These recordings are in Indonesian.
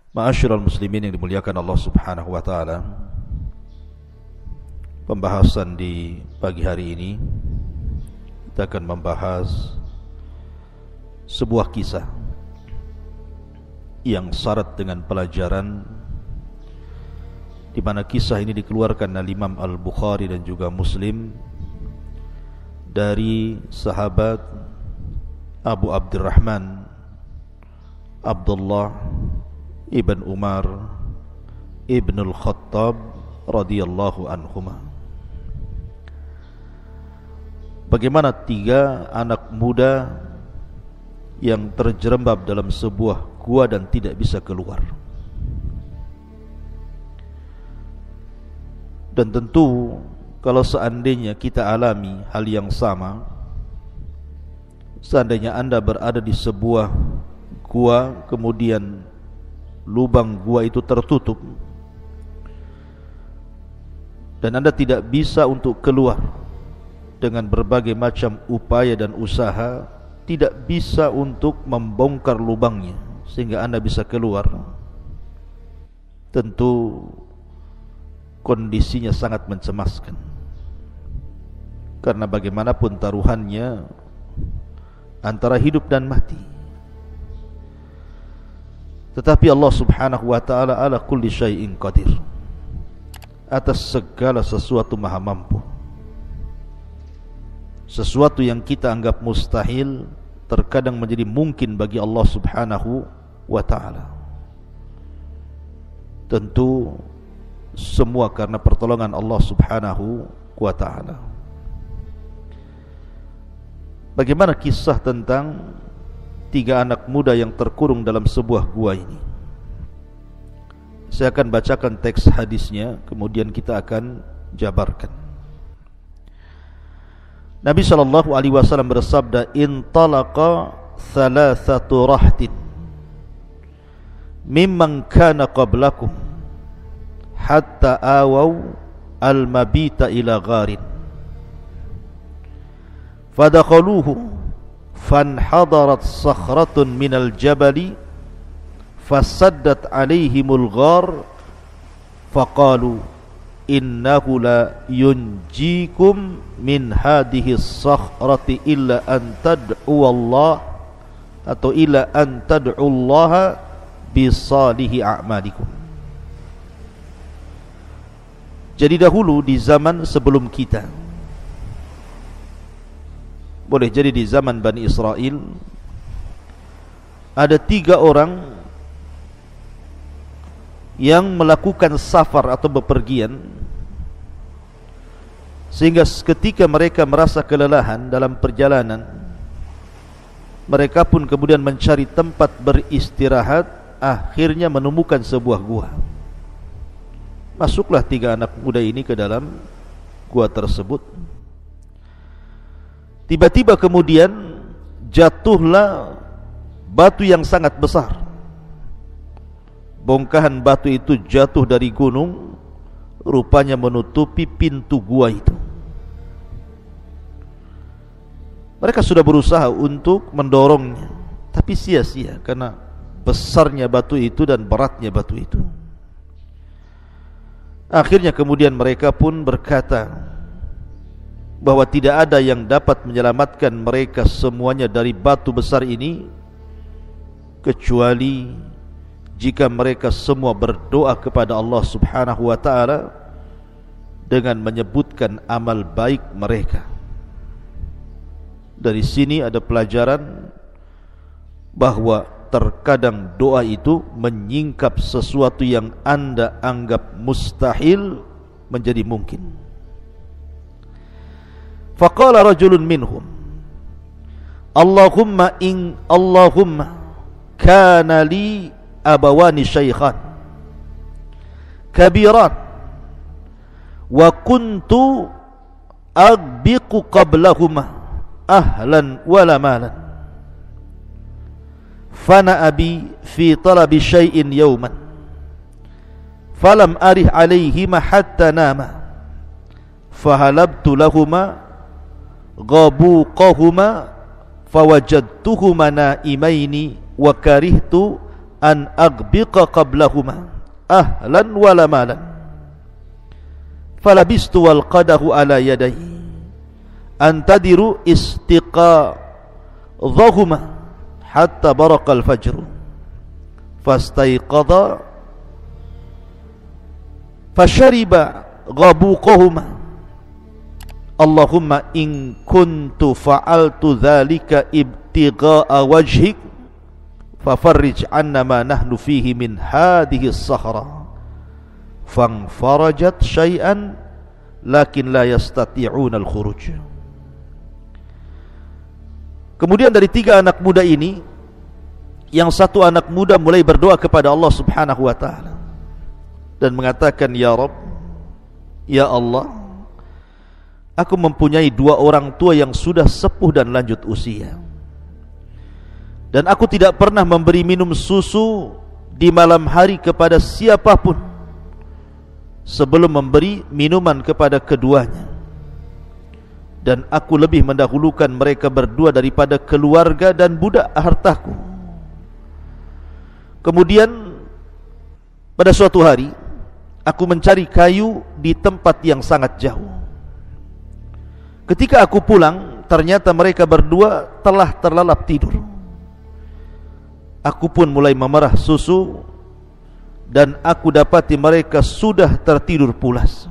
Ma'asyiral muslimin yang dimuliakan Allah Subhanahu wa taala. Pembahasan di pagi hari ini kita akan membahas sebuah kisah yang syarat dengan pelajaran, di mana kisah ini dikeluarkan oleh Imam Al-Bukhari dan juga Muslim dari sahabat Abu Abdurrahman Abdullah Ibn Umar Ibn Al-Khattab radhiyallahu anhuma. Bagaimana tiga anak muda yang terjerembab dalam sebuah gua dan tidak bisa keluar. Dan tentu kalau seandainya kita alami hal yang sama, seandainya Anda berada di sebuah gua, kemudian lubang gua itu tertutup dan Anda tidak bisa untuk keluar dengan berbagai macam upaya dan usaha, tidak bisa untuk membongkar lubangnya sehingga Anda bisa keluar, tentu kondisinya sangat mencemaskan. Karena bagaimanapun taruhannya antara hidup dan mati. Tetapi Allah Subhanahu wa ta'ala ala kulli syai'in qadir, atas segala sesuatu maha mampu. Sesuatu yang kita anggap mustahil terkadang menjadi mungkin bagi Allah Subhanahu wa ta'ala. Tentu semua karena pertolongan Allah Subhanahu wa ta'ala. Bagaimana kisah tentang tiga anak muda yang terkurung dalam sebuah gua ini? Saya akan bacakan teks hadisnya, kemudian kita akan jabarkan. Nabi SAW bersabda, "Intalaqa thalathatu rahtin mimman kana qablakum hatta awaw al-mabita ila gharin fadakhaluhu fanhadarat sakhratun minal jabali fasaddat alaihimul ghar faqalu innahu la yunjikum min hadhihi sakhrati illa an tad'u Allah atau illa an tad'u Allah bi salihi a'malikum." Jadi dahulu di zaman sebelum kita, boleh jadi di zaman Bani Israel, ada tiga orang yang melakukan safar atau bepergian, sehingga ketika mereka merasa kelelahan dalam perjalanan, mereka pun kemudian mencari tempat beristirahat, akhirnya menemukan sebuah gua. Masuklah tiga anak muda ini ke dalam gua tersebut. Tiba-tiba kemudian jatuhlah batu yang sangat besar. Bongkahan batu itu jatuh dari gunung, rupanya menutupi pintu gua itu. Mereka sudah berusaha untuk mendorongnya, tapi sia-sia karena besarnya batu itu dan beratnya batu itu. Akhirnya kemudian mereka pun berkata bahwa tidak ada yang dapat menyelamatkan mereka semuanya dari batu besar ini kecuali jika mereka semua berdoa kepada Allah Subhanahu wa ta'ala dengan menyebutkan amal baik mereka. Dari sini ada pelajaran bahwa terkadang doa itu menyingkap sesuatu yang Anda anggap mustahil menjadi mungkin. Faqala rajulun minhum, Allahumma kana li abawani syaikhan kabiran wa kuntu agbiqu qablahuma ahlan wala malan fana abi fi talabi syai'in yawman falam arih alaihima hatta nama fahalabtu lahuma ghabuqahuma fawajadtuhuma naimaini wa karihtu an aghbiqa qablahuma ahlan wala malan falabistu wal qadahu ala yadayi antadiru istiqadhahuma hatta baraqal fajr fastayqadha fashariba ghabuqahuma Allahumma in kuntu fa'altu dhalika ibtigha'a wajhik fafarrij anna ma nahnu fihi min hadhihi as-sahra fanfarajat syai'an lakin la yastati'una al-khuruj. Kemudian dari 3 anak muda ini, yang satu anak muda mulai berdoa kepada Allah Subhanahu wa taala dan mengatakan, ya Rabb, ya Allah, aku mempunyai 2 orang tua yang sudah sepuh dan lanjut usia, dan aku tidak pernah memberi minum susu di malam hari kepada siapapun sebelum memberi minuman kepada keduanya, dan aku lebih mendahulukan mereka berdua daripada keluarga dan budak hartaku. Kemudian pada suatu hari aku mencari kayu di tempat yang sangat jauh. Ketika aku pulang, ternyata mereka berdua telah terlelap tidur. Aku pun mulai memerah susu, dan aku dapati mereka sudah tertidur pulas.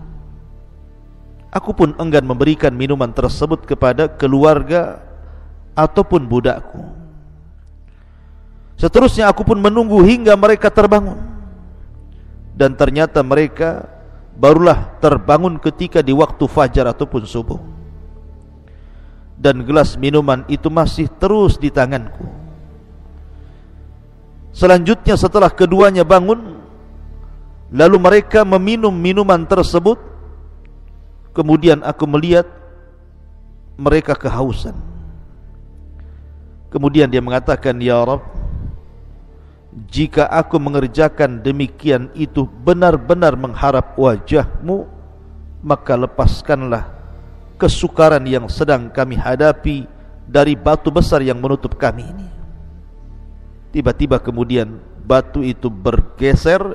Aku pun enggan memberikan minuman tersebut kepada keluarga ataupun budakku. Seterusnya aku pun menunggu hingga mereka terbangun, dan ternyata mereka barulah terbangun ketika di waktu fajar ataupun subuh, dan gelas minuman itu masih terus di tanganku. Selanjutnya setelah keduanya bangun, lalu mereka meminum minuman tersebut. Kemudian aku melihat mereka kehausan. Kemudian dia mengatakan, ya Rabb, jika aku mengerjakan demikian itu benar-benar mengharap wajah-Mu, maka lepaskanlah kesukaran yang sedang kami hadapi dari batu besar yang menutup kami ini. Tiba-tiba kemudian batu itu bergeser,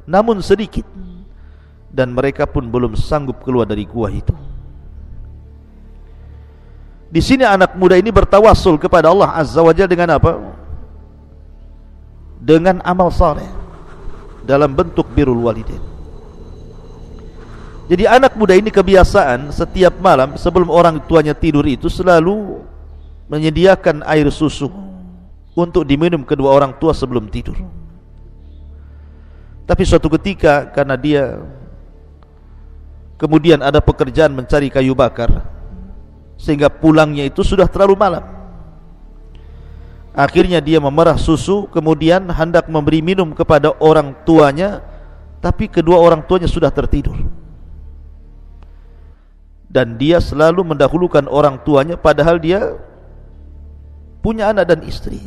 namun sedikit, dan mereka pun belum sanggup keluar dari gua itu. Di sini anak muda ini bertawassul kepada Allah Azza wa Jalla dengan apa? Dengan amal saleh dalam bentuk birrul walidain. Jadi anak muda ini kebiasaan setiap malam sebelum orang tuanya tidur itu selalu menyediakan air susu untuk diminum kedua orang tua sebelum tidur. Tapi suatu ketika karena dia kemudian ada pekerjaan mencari kayu bakar, sehingga pulangnya itu sudah terlalu malam. Akhirnya dia memerah susu, kemudian hendak memberi minum kepada orang tuanya, tapi kedua orang tuanya sudah tertidur. Dan dia selalu mendahulukan orang tuanya, padahal dia punya anak dan istri.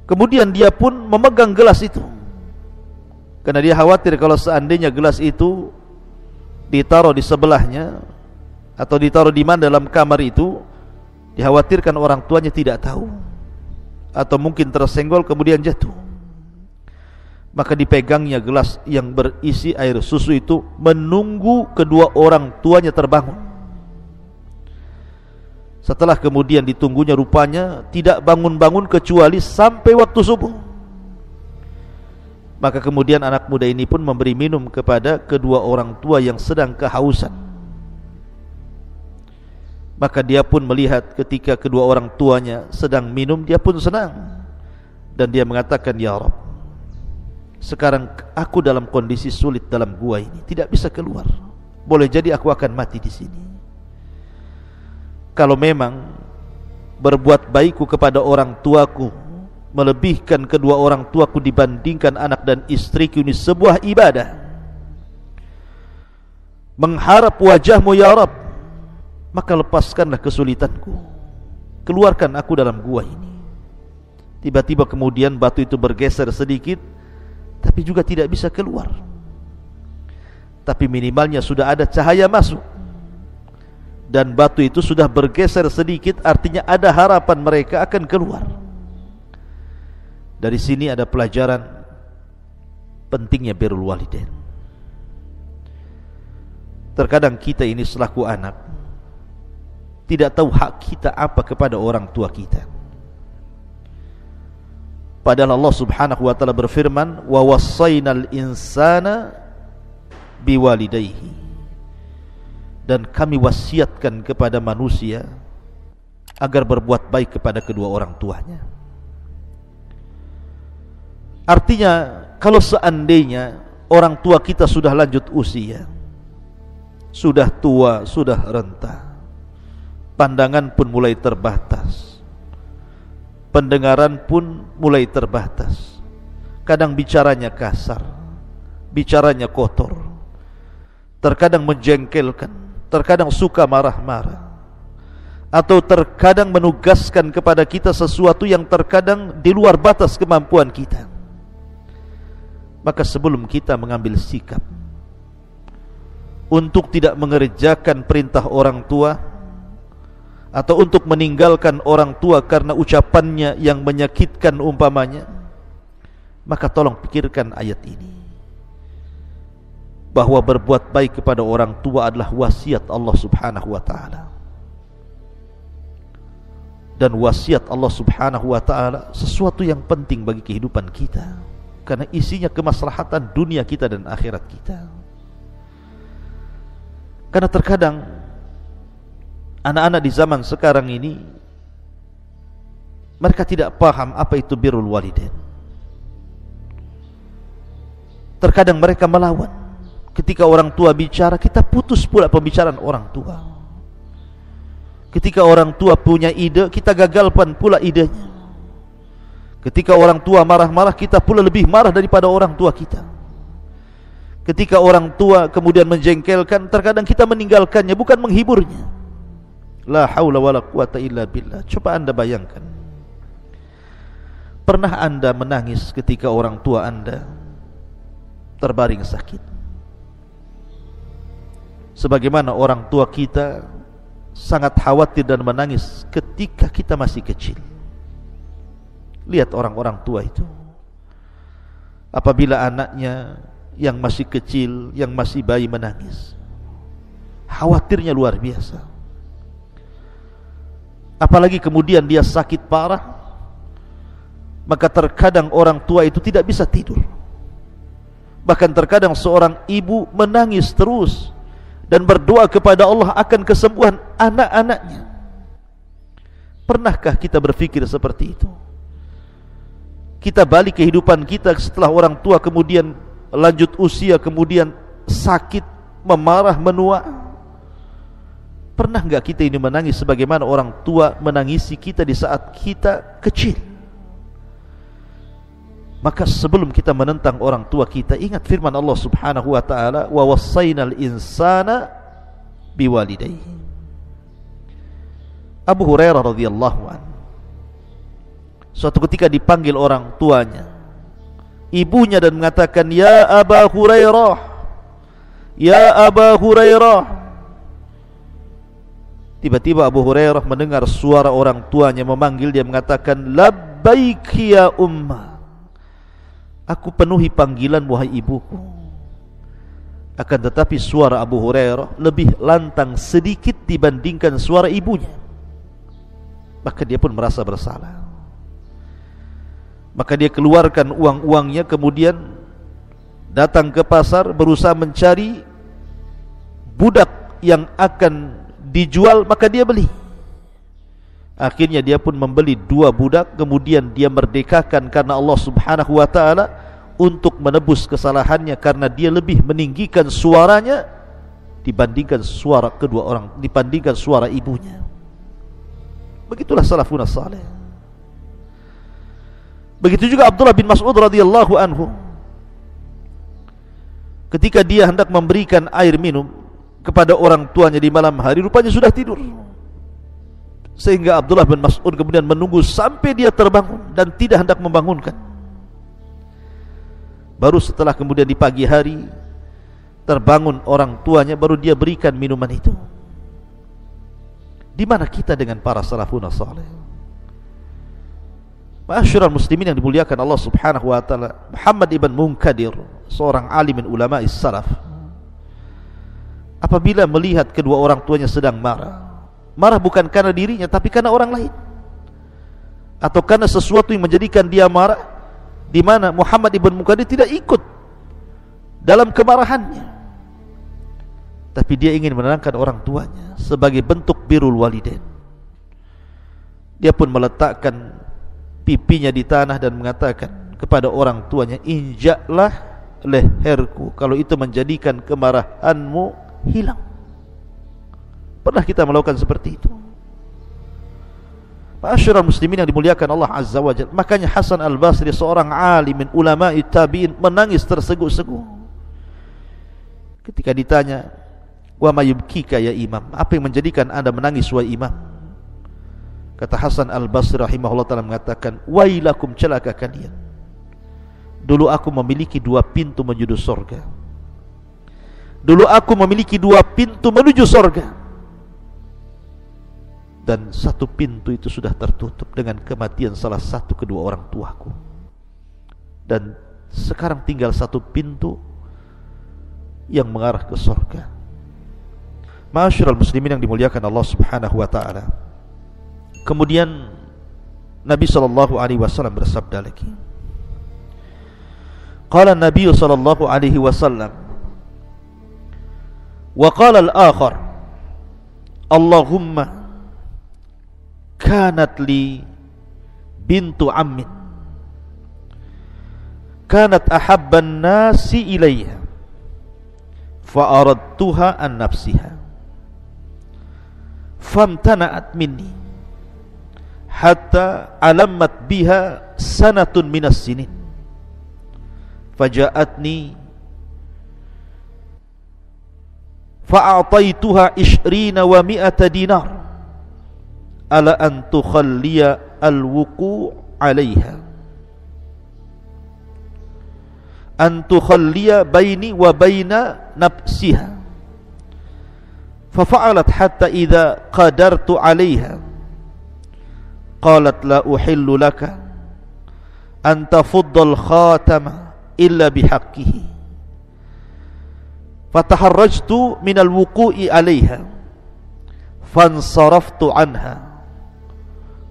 Kemudian dia pun memegang gelas itu, karena dia khawatir kalau seandainya gelas itu ditaruh di sebelahnya atau ditaruh di mana dalam kamar itu, dikhawatirkan orang tuanya tidak tahu atau mungkin tersenggol kemudian jatuh. Maka dipegangnya gelas yang berisi air susu itu menunggu kedua orang tuanya terbangun. Setelah kemudian ditunggunya, rupanya tidak bangun-bangun kecuali sampai waktu subuh. Maka kemudian anak muda ini pun memberi minum kepada kedua orang tua yang sedang kehausan. Maka dia pun melihat ketika kedua orang tuanya sedang minum, dia pun senang. Dan dia mengatakan, ya Rabb, sekarang aku dalam kondisi sulit dalam gua ini, tidak bisa keluar. Boleh jadi aku akan mati di sini. Kalau memang berbuat baikku kepada orang tuaku melebihkan kedua orang tuaku dibandingkan anak dan istriku ini sebuah ibadah, mengharap wajah-Mu ya Rabb, maka lepaskanlah kesulitanku, keluarkan aku dalam gua ini. Tiba-tiba kemudian batu itu bergeser sedikit, tapi juga tidak bisa keluar. Tapi minimalnya sudah ada cahaya masuk, dan batu itu sudah bergeser sedikit, artinya ada harapan mereka akan keluar. Dari sini ada pelajaran pentingnya birrul walidain. Terkadang kita ini selaku anak tidak tahu hak kita apa kepada orang tua kita. Padahal Allah Subhanahu wa taala berfirman, "Wa wassaynal insana biwalidayhi." Dan kami wasiatkan kepada manusia agar berbuat baik kepada kedua orang tuanya. Artinya, kalau seandainya orang tua kita sudah lanjut usia, sudah tua, sudah renta, pandangan pun mulai terbatas, pendengaran pun mulai terbatas, kadang bicaranya kasar, bicaranya kotor, terkadang menjengkelkan, terkadang suka marah-marah, atau terkadang menugaskan kepada kita sesuatu yang terkadang di luar batas kemampuan kita. Maka sebelum kita mengambil sikap untuk tidak mengerjakan perintah orang tua, atau untuk meninggalkan orang tua karena ucapannya yang menyakitkan umpamanya, maka tolong pikirkan ayat ini, bahwa berbuat baik kepada orang tua adalah wasiat Allah Subhanahu wa ta'ala. Dan wasiat Allah Subhanahu wa ta'ala sesuatu yang penting bagi kehidupan kita, karena isinya kemaslahatan dunia kita dan akhirat kita. Karena terkadang anak-anak di zaman sekarang ini mereka tidak paham apa itu birrul walidain. Terkadang mereka melawan. Ketika orang tua bicara, kita putus pula pembicaraan orang tua. Ketika orang tua punya ide, kita gagalkan pula idenya. Ketika orang tua marah-marah, kita pula lebih marah daripada orang tua kita. Ketika orang tua kemudian menjengkelkan, terkadang kita meninggalkannya, bukan menghiburnya. La haula wala quwata illa billah. Coba anda bayangkan, pernah anda menangis ketika orang tua anda terbaring sakit? Sebagaimana orang tua kita sangat khawatir dan menangis ketika kita masih kecil. Lihat orang-orang tua itu, apabila anaknya yang masih kecil, yang masih bayi menangis, khawatirnya luar biasa. Apalagi kemudian dia sakit parah, maka terkadang orang tua itu tidak bisa tidur. Bahkan terkadang seorang ibu menangis terus dan berdoa kepada Allah akan kesembuhan anak-anaknya. Pernahkah kita berpikir seperti itu? Kita balik kehidupan kita setelah orang tua kemudian lanjut usia, kemudian sakit, memarah, menua. Pernah enggak kita ini menangis sebagaimana orang tua menangisi kita di saat kita kecil? Maka sebelum kita menentang orang tua kita, ingat firman Allah Subhanahu wa ta'ala, wa wassaynal insana biwalidayhi. Abu Hurairah radhiyallahu anhu suatu ketika dipanggil orang tuanya, ibunya, dan mengatakan, "Ya Aba Hurairah, ya Aba Hurairah." Tiba-tiba Abu Hurairah mendengar suara orang tuanya memanggil dia, mengatakan, "Labbaik ya umma." Aku penuhi panggilan wahai ibuku. Akan tetapi suara Abu Hurairah lebih lantang sedikit dibandingkan suara ibunya. Maka dia pun merasa bersalah. Maka dia keluarkan uang-uangnya, kemudian datang ke pasar berusaha mencari budak yang akan dijual, maka dia beli. Akhirnya dia pun membeli 2 budak, kemudian dia merdekakan karena Allah Subhanahu wa ta'ala, untuk menebus kesalahannya, karena dia lebih meninggikan suaranya dibandingkan suara kedua orang, dibandingkan suara ibunya. Begitulah salafun salih. Begitu juga Abdullah bin Mas'ud radhiyallahu anhu, ketika dia hendak memberikan air minum kepada orang tuanya di malam hari, rupanya sudah tidur. Sehingga Abdullah bin Mas'ud kemudian menunggu sampai dia terbangun dan tidak hendak membangunkan. Baru setelah kemudian di pagi hari terbangun orang tuanya, baru dia berikan minuman itu. Di mana kita dengan para salafun salih? Ma'asyiral muslimin yang dimuliakan Allah Subhanahu wa taala, Muhammad ibn Munkadir, seorang alim ulama salaf, apabila melihat kedua orang tuanya sedang marah bukan karena dirinya tapi karena orang lain, atau karena sesuatu yang menjadikan dia marah, di mana Muhammad ibn Munkadir tidak ikut dalam kemarahannya, tapi dia ingin menenangkan orang tuanya sebagai bentuk birrul walidain. Dia pun meletakkan pipinya di tanah dan mengatakan kepada orang tuanya, injaklah leherku kalau itu menjadikan kemarahanmu hilang. Pernah kita melakukan seperti itu? Ma'asyiral muslimin yang dimuliakan Allah Azza wa Jalla. Makanya Hasan al-Basri, seorang alim min ulama tabi'in, menangis terseguk-seguk ketika ditanya, wa ma yubkika ya imam, apa yang menjadikan anda menangis wahai imam? Kata Hasan al-Basri rahimahullah ta'ala mengatakan, wailakum, celaka kalian, dulu aku memiliki 2 pintu menuju surga. Dulu aku memiliki 2 pintu menuju surga, dan 1 pintu itu sudah tertutup dengan kematian salah satu kedua orang tuaku, dan sekarang tinggal 1 pintu yang mengarah ke surga. Ma'asyiral muslimin yang dimuliakan Allah Subhanahu wa taala. Kemudian Nabi sallallahu alaihi wasallam bersabda lagi. Qala Nabi sallallahu alaihi wasallam, wa qala al-akhar, Allahumma kanat li bintu ammin kanat ahabban nasi ilayya fa aradtuha an nafsiha famtana'at minni hatta alammat biha sanatun minas sinin faja'atni fa'ataituha 20 wa 100 dinar ala an tukhalliya al-wuqu' 'alayha, an tukhalliya baini wa baina nafsiha. Fafa'alat hatta idza qadartu 'alayha qalat la uhillu laka an tafuddal khatama illa bihaqqihi. Fataharrajtu minal wuqu'i 'alayha fansaraftu anha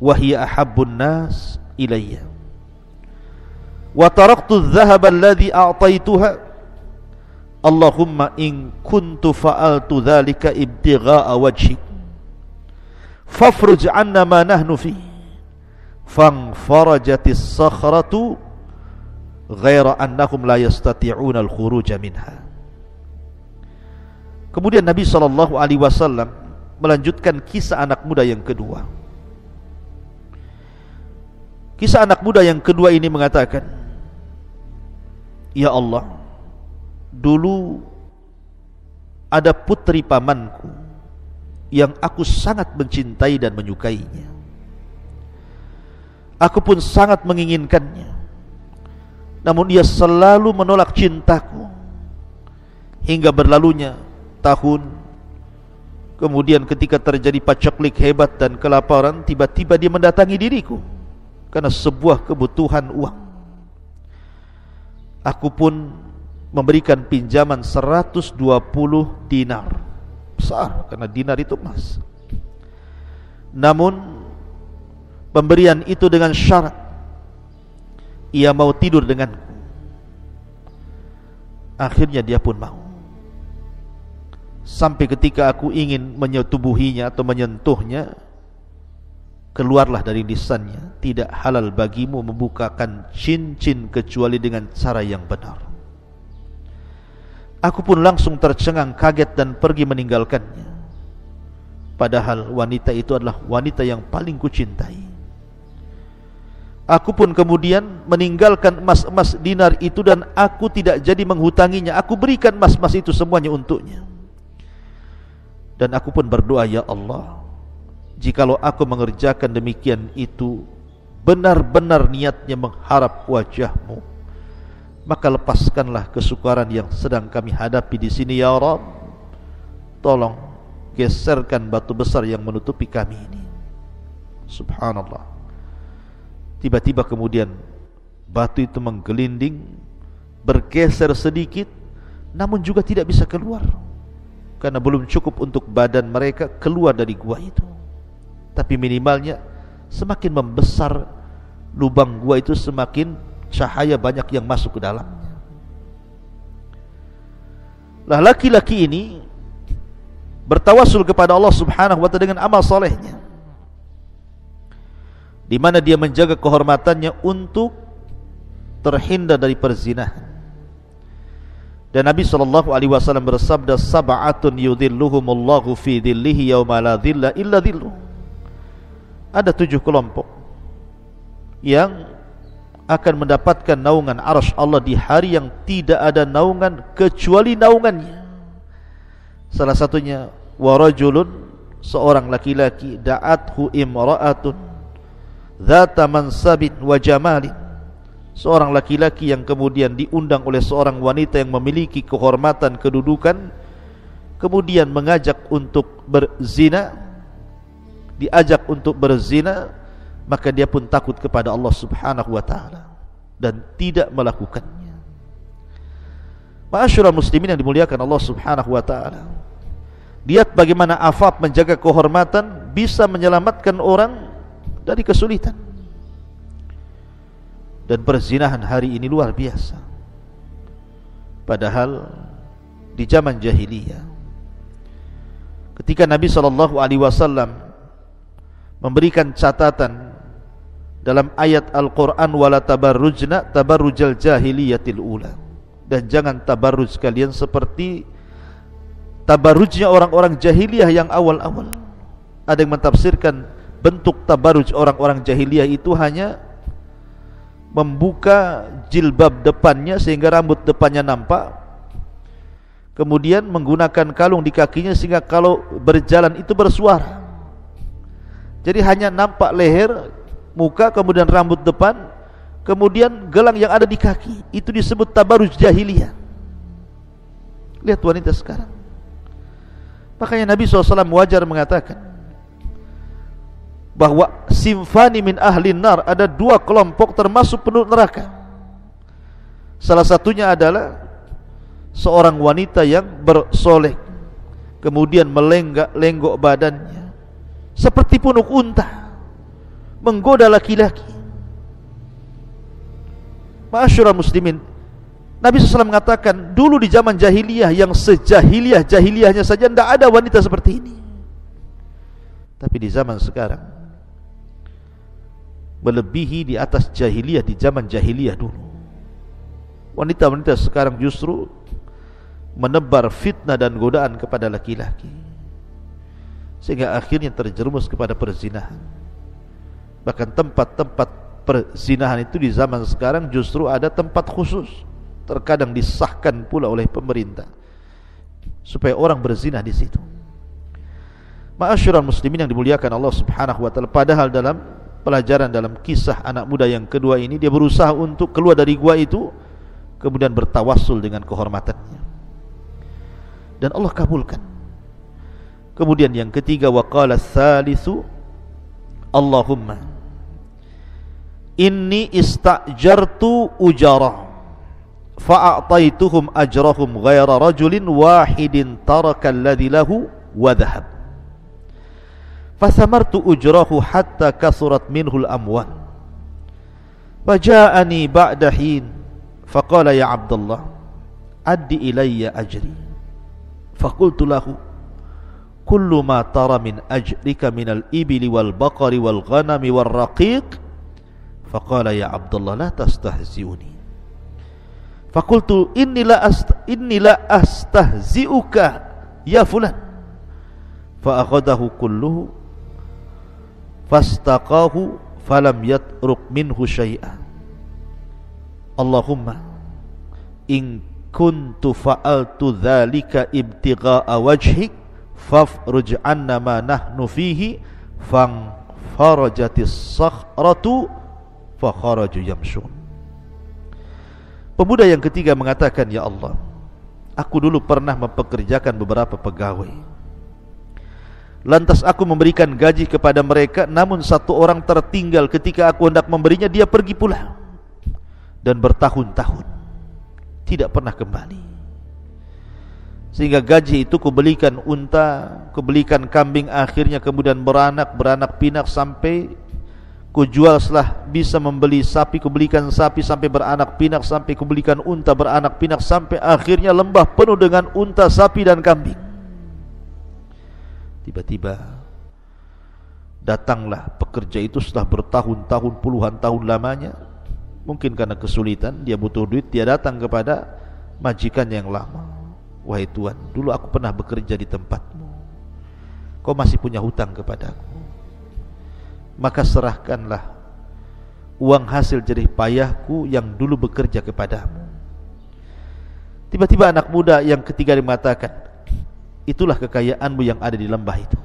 wa hiya ahabbun nas ilayya wa taraktu adh-dhahaba alladhi a'taytuha. Allahumma in kuntu fa'altu dhalika ibtigha'a wajhik fafruj 'anna ma nahnu fi. Fanfarajatis sakhratu ghaira annahum la yastati'una al-khuruja minha. Kemudian Nabi sallallahu alaihi wasallam melanjutkan kisah anak muda yang kedua. Kisah anak muda yang kedua ini mengatakan, ya Allah, dulu ada putri pamanku yang aku sangat mencintai dan menyukainya. Aku pun sangat menginginkannya, namun dia selalu menolak cintaku. Hingga berlalunya tahun, kemudian ketika terjadi paceklik hebat dan kelaparan, tiba-tiba dia mendatangi diriku karena sebuah kebutuhan uang. Aku pun memberikan pinjaman 120 dinar. Besar, karena dinar itu emas. Namun pemberian itu dengan syarat ia mau tidur denganku. Akhirnya dia pun mau. Sampai ketika aku ingin menyetubuhinya atau menyentuhnya, keluarlah dari lisannya, tidak halal bagimu membukakan cincin kecuali dengan cara yang benar. Aku pun langsung tercengang, kaget dan pergi meninggalkannya. Padahal wanita itu adalah wanita yang paling kucintai. Aku pun kemudian meninggalkan emas-emas dinar itu dan aku tidak jadi menghutanginya. Aku berikan emas-emas itu semuanya untuknya. Dan aku pun berdoa, ya Allah, jikalau aku mengerjakan demikian itu benar-benar niatnya mengharap wajah-Mu, maka lepaskanlah kesukaran yang sedang kami hadapi di sini, ya Rabb. Tolong geserkan batu besar yang menutupi kami ini. Subhanallah. Tiba-tiba kemudian batu itu menggelinding, bergeser sedikit, namun juga tidak bisa keluar, karena belum cukup untuk badan mereka keluar dari gua itu. Tapi minimalnya semakin membesar lubang gua itu, semakin cahaya banyak yang masuk ke dalamnya. Lah laki-laki ini bertawasul kepada Allah Subhanahu wa ta'ala dengan amal solehnya, di mana dia menjaga kehormatannya untuk terhindar dari perzinahan. Dan Nabi SAW bersabda, sab'atun yudhilluhumullahu fi dhillihi yawma la dhilla illa dhilluh. Ada 7 kelompok yang akan mendapatkan naungan arsy Allah di hari yang tidak ada naungan kecuali naungannya. Salah satunya warajulun, seorang laki-laki, da'athu imra'atun dzata mansabin wa jamalin, seorang laki-laki yang kemudian diundang oleh seorang wanita yang memiliki kehormatan, kedudukan, kemudian mengajak untuk berzina, diajak untuk berzina, maka dia pun takut kepada Allah Subhanahu wa ta'ala dan tidak melakukannya. Ma'asyiral muslimin yang dimuliakan Allah Subhanahu wa ta'ala, lihat bagaimana afaf menjaga kehormatan bisa menyelamatkan orang dari kesulitan. Dan perzinahan hari ini luar biasa. Padahal di zaman jahiliyah, ketika Nabi SAW memberikan catatan dalam ayat Al-Quran, wala tabarrujna tabarrujal jahiliyatil ula, dan jangan tabarruj kalian seperti tabarrujnya orang-orang jahiliyah yang awal-awal. Ada yang mentafsirkan bentuk tabarruj orang-orang jahiliyah itu hanya membuka jilbab depannya sehingga rambut depannya nampak, kemudian menggunakan kalung di kakinya sehingga kalau berjalan itu bersuara. Jadi hanya nampak leher, muka, kemudian rambut depan, kemudian gelang yang ada di kaki. Itu disebut tabarruj jahiliyah. Lihat wanita sekarang. Makanya Nabi SAW wajar mengatakan bahwa simfani min ahlin nar, ada 2 kelompok termasuk penduduk neraka. Salah satunya adalah seorang wanita yang bersolek, kemudian melenggak-lenggok badannya seperti punuk unta, menggoda laki-laki. Ma'asyiral muslimin, Nabi SAW mengatakan dulu di zaman jahiliyah yang sejahiliyah-jahiliyahnya saja tidak ada wanita seperti ini. Tapi di zaman sekarang melebihi di atas jahiliyah di zaman jahiliyah dulu. Wanita-wanita sekarang justru menebar fitnah dan godaan kepada laki-laki, sehingga akhirnya terjerumus kepada perzinahan. Bahkan tempat-tempat perzinahan itu di zaman sekarang justru ada tempat khusus, terkadang disahkan pula oleh pemerintah supaya orang berzina di situ. Ma'asyiral muslimin yang dimuliakan Allah Subhanahu wa ta'ala, padahal dalam pelajaran dalam kisah anak muda yang kedua ini, dia berusaha untuk keluar dari gua itu, kemudian bertawassul dengan kehormatannya, dan Allah kabulkan. Kemudian yang ketiga, wa qala tsalitsu Allahumma inni istajartu ujara fa'ataituhum ajrahum ghaira rajulin wahidin taraka alladhi lahu wa dhahab fasamartu ujrahu hatta kasurat minhul amwal faja'ani ba'da hin faqala ya Abdullah addi ilayya ajri faqultu lahu kullu ma tara min ajrika minal ibili wal baqari wal ghanami wal raqiq faqala ya Abdullah la tastahzi'uni faqultu inni la astahzi'uka ya fulan fa'akhadahu kulluhu fastaqahu falam yatruk minhu syai'a. Allahumma in kuntu fa'altu dzalika ibtigha'a wajhik fafruj 'anna ma nahnu fihi farajatis sakhratu fa kharaju yamshun. Pemuda yang ketiga mengatakan, ya Allah, aku dulu pernah mempekerjakan beberapa pegawai. Lantas aku memberikan gaji kepada mereka, namun satu orang tertinggal ketika aku hendak memberinya, dia pergi pula dan bertahun-tahun tidak pernah kembali. Sehingga gaji itu kubelikan unta, kubelikan kambing, akhirnya kemudian beranak pinak sampai kujual. Setelah bisa membeli sapi, kubelikan sapi sampai beranak pinak, sampai kubelikan unta beranak pinak, sampai akhirnya lembah penuh dengan unta, sapi dan kambing. Tiba-tiba datanglah pekerja itu setelah bertahun-tahun, puluhan tahun lamanya. Mungkin karena kesulitan, dia butuh duit, dia datang kepada majikan yang lama. Wahai Tuan, dulu aku pernah bekerja di tempatmu, kau masih punya hutang kepadaku, maka serahkanlah uang hasil jerih payahku yang dulu bekerja kepadamu. Tiba-tiba anak muda yang ketiga mengatakan, itulah kekayaanmu yang ada di lembah itu.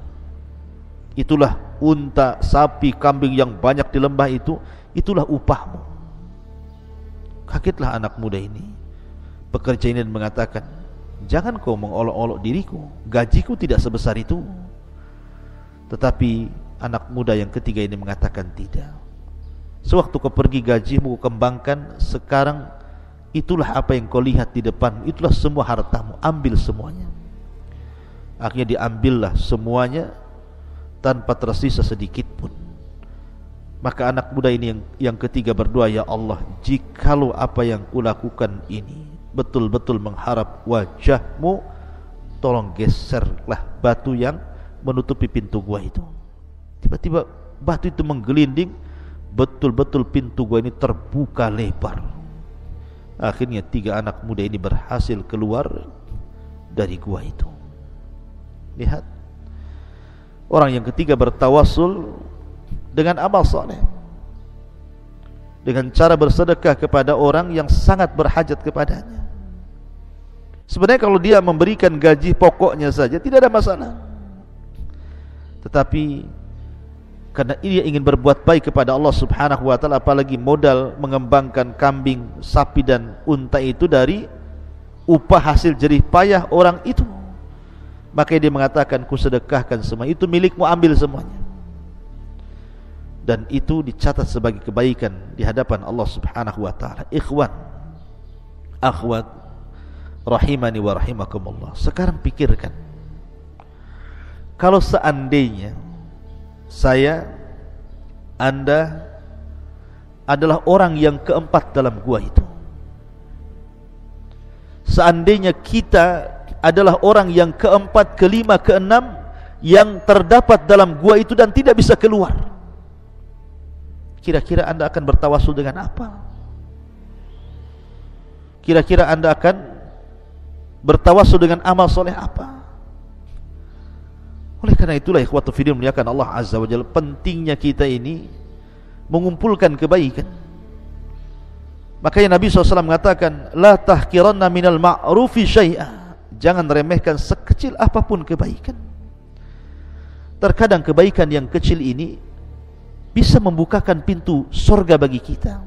Itulah unta, sapi, kambing yang banyak di lembah itu. Itulah upahmu. Kagetlah anak muda ini. Pekerja ini mengatakan, jangan kau mengolok-olok diriku, gajiku tidak sebesar itu. Tetapi anak muda yang ketiga ini mengatakan, tidak. Sewaktu kau pergi gajimu kembangkan, sekarang itulah apa yang kau lihat di depan, itulah semua hartamu, ambil semuanya. Akhirnya diambillah semuanya tanpa tersisa sedikit pun. Maka anak muda ini yang ketiga berdoa, ya Allah, jikalau apa yang kulakukan ini betul-betul mengharap wajahmu, tolong geserlah batu yang menutupi pintu gua itu. Tiba-tiba batu itu menggelinding, betul-betul pintu gua ini terbuka lebar. Akhirnya 3 anak muda ini berhasil keluar dari gua itu. Lihat, orang yang ketiga bertawassul dengan amal soleh, dengan cara bersedekah kepada orang yang sangat berhajat kepadanya. Sebenarnya kalau dia memberikan gaji pokoknya saja tidak ada masalah, tetapi karena dia ingin berbuat baik kepada Allah Subhanahu wa ta'ala, apalagi modal mengembangkan kambing, sapi dan unta itu dari upah hasil jerih payah orang itu, maka dia mengatakan, ku sedekahkan semua itu, milikmu, ambil semuanya. Dan itu dicatat sebagai kebaikan di hadapan Allah Subhanahu wa ta'ala. Ikhwan, akhwat, rahimani wa rahimakumullah. Sekarang pikirkan, kalau seandainya saya, Anda adalah orang yang keempat dalam gua itu, seandainya kita adalah orang yang keempat, kelima, keenam yang terdapat dalam gua itu dan tidak bisa keluar, kira-kira Anda akan bertawassul dengan apa? Kira-kira Anda akan bertawassul dengan amal soleh apa? Oleh karena itulah ikhwatu fiddin muliakan Allah Azza wa Jalla, pentingnya kita ini mengumpulkan kebaikan. Makanya Nabi SAW mengatakan, la tahkiranna minal ma'rufi syai'a, jangan remehkan sekecil apapun kebaikan. Terkadang kebaikan yang kecil ini bisa membukakan pintu surga bagi kita.